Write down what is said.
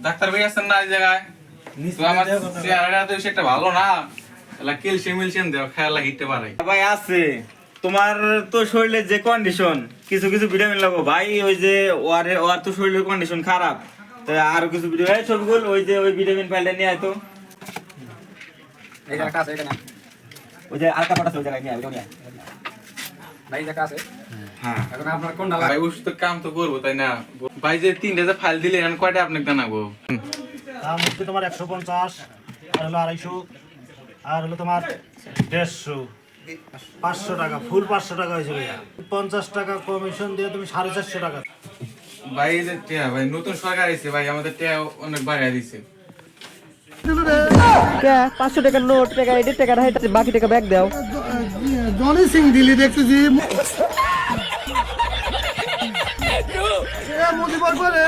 Doctor ভাই আছেন না এই জায়গায়? তো আমার চেহারাটা তো সেটা ভালো না, ক্যালসিয়াম দেও খেলা হিটতে পারে। ভাই আছে, তোমার তো শরীরের যে কন্ডিশন, কিছু কিছু ভিটামিন লাগবে ভাই। ওই যে ওর তো শরীরের কন্ডিশন খারাপ, তো আরো কিছু ভিটামিন সবগুলো ওই যে ওই ভিটামিন পাল্টে নিয়ে আয় তো। এই জায়গাটা আছে এখানে। ওই যে আলকা পটাস ওই জায়গায় নিয়ে আয়, ওটা নিয়ে আয়। ভাই জায়গা আছে। হ্যাঁ এখন আপনার কোনটা ভাই ওষুধ কাম তো করবো তাই না ভাই? যে 3টা যে ফাইল দিলে এখন কয়টা আপনাকে জানাবো? তার মধ্যে তোমার 150, আর হলো 250, আর হলো তোমার 150, 500 টাকা, ফুল 500 টাকা হয়েছে ভাইয়া। 50 টাকা কমিশন দিয়ে তুমি 450 টাকা। ভাই এই যে টিয়া ভাই নতুন সরকার এসে ভাই আমাদের টিয়া অনেক বাড়িয়ে দিছে। 500 টাকার নোট, টাকা এডের টাকা হাইটাছে, বাকি টাকা ব্যাগ দাও। জনি সিং দিল্লি দেখতেছি মুজিবর করে